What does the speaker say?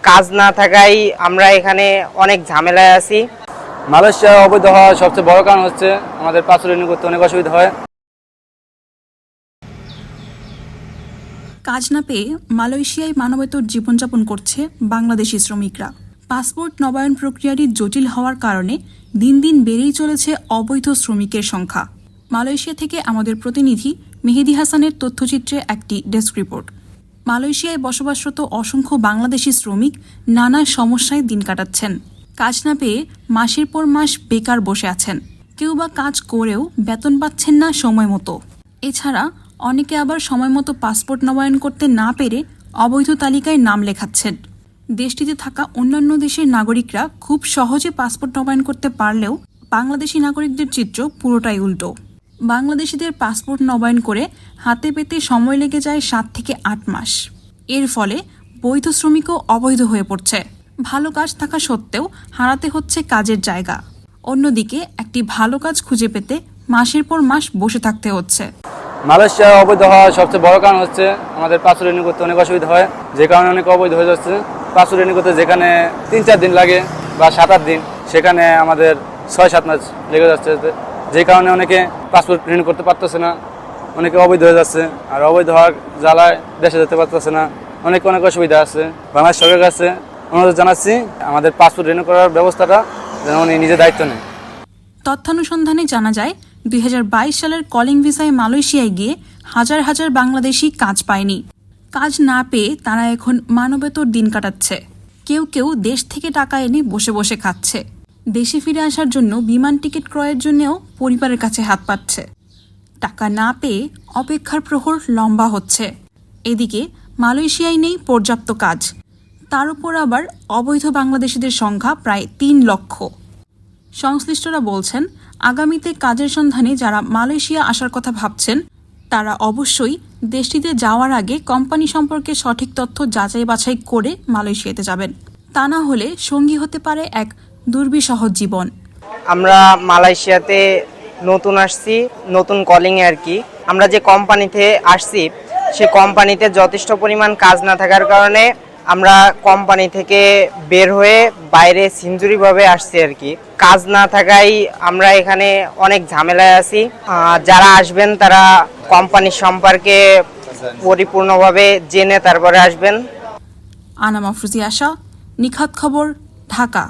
কাজ না থাকায় আমরা এখানে অনেক ঝামেলায় আছি। মালয়েশিয়ায় অবৈধ হওয়ার সবচেয়ে বড় কারণ হচ্ছে আমাদের পাসপোর্ট রিনিউ করতে অনেক অসুবিধা হয়। কাজ না পেয়ে মালয়েশিয়ায় মানবেতর জীবনযাপন করছে বাংলাদেশি শ্রমিকরা। পাসপোর্ট নবায়ন প্রক্রিয়াটি জটিল হওয়ার কারণে দিন দিন বেড়েই চলেছে অবৈধ শ্রমিকের সংখ্যা। মালয়েশিয়া থেকে আমাদের প্রতিনিধি মেহেদি হাসানের তথ্যচিত্রে একটি ডেস্ক রিপোর্ট। মালয়েশিয়ায় বসবাসরত অসংখ্য বাংলাদেশি শ্রমিক নানা সমস্যায় দিন কাটাচ্ছেন। কাজ না পেয়ে মাসের পর মাস বেকার বসে আছেন। কেউ বা কাজ করেও বেতন পাচ্ছেন না সময় মতো। এছাড়া অনেকে আবার সময় মতো পাসপোর্ট নবায়ন করতে না পেরে অবৈধ তালিকায় নাম লেখাচ্ছেন। দেশটিতে থাকা অন্যান্য দেশের নাগরিকরা খুব সহজে পাসপোর্ট নবায়ন করতে পারলেও বাংলাদেশি নাগরিকদের চিত্র পুরোটাই উল্টো। বাংলাদেশিদের পাসপোর্ট নবায়ন করে হাতে পেতে সময় লেগে যায় 7 থেকে 8 মাস। এর ফলে বৈধ শ্রমিকও অবৈধ হয়ে পড়ছে। ভালো কাজ থাকা সত্ত্বেও হারাতে হচ্ছে কাজের জায়গা। অন্যদিকে একটি ভালো কাজ খুঁজে পেতে মাসের পর মাস বসে থাকতে হচ্ছে। মালয়েশিয়ায় অবৈধ হওয়ার সবচেয়ে বড় কারণ হচ্ছে আমাদের পাসপোর্ট রিনিউ করতে অনেক অসুবিধা হয়, যে কারণে অনেক অবৈধ হয়ে যাচ্ছে। পাসপোর্ট রিনিউ করতে যেখানে 3-4 দিন লাগে বা 7-8 দিন, সেখানে আমাদের 6-7 মাস লেগে যাচ্ছে, যে কারণে অনেকে পাসপোর্ট রিনিউ করতে পারতেছে না, অনেকে অবৈধ হয়ে যাচ্ছে। আর অবৈধ হওয়ার জ্বালায় দেশে যেতে পারতেছে না, অনেক অসুবিধা আছে। বাংলাদেশ সরকারের কাছে অনুরোধ জানাচ্ছি আমাদের পাসপোর্ট রিনিউ করার ব্যবস্থাটা যেন উনি নিজে দায়িত্ব নেয়। তথ্যানুসন্ধানে জানা যায় 2022 সালের কলিং ভিসায় মালয়েশিয়ায় গিয়ে হাজার হাজার বাংলাদেশি কাজ পায়নি। কাজ না পেয়ে তারা এখন মানবেতর দিন কাটাচ্ছে। কেউ কেউ দেশ থেকে টাকা এনে বসে বসে খাচ্ছে। দেশে ফিরে আসার জন্য বিমান টিকিট ক্রয়ের জন্যও পরিবারের কাছে হাত পাতছে। টাকা না পেয়ে অপেক্ষার প্রহর লম্বা হচ্ছে। এদিকে মালয়েশিয়ায় নেই পর্যাপ্ত কাজ, তার উপর আবার অবৈধ বাংলাদেশিদের সংখ্যা প্রায় 3 লক্ষ। সংশ্লিষ্টরা বলছেন, আগামীতে কাজের সন্ধানে যারা মালয়েশিয়া আসার কথা ভাবছেন তারা অবশ্যই দেশটিতে যাওয়ার আগে কোম্পানি সম্পর্কে সঠিক তথ্য যাচাই বাছাই করে মালয়েশিয়াতে যাবেন। তা না হলে সঙ্গী হতে পারে এক দুর্বিষহ জীবন। আমরা মালয়েশিয়াতে নতুন আসছি, নতুন কলিংয়ে আর কি। আমরা যে কোম্পানিতে আসছি সে কোম্পানিতে যথেষ্ট পরিমাণ কাজ না থাকার কারণে আমরা কোম্পানি থেকে বের হয়ে বাইরে সিনজুরিভাবে আসছি আর কি। কাজ না থাকায় আমরা এখানে অনেক ঝামেলায় আছি। যারা আসবেন তারা কোম্পানি সম্পর্কে পরিপূর্ণভাবে জেনে তারপরে আসবেন। আনাম আফরোজী আশা, নিখাত খবর, ঢাকা।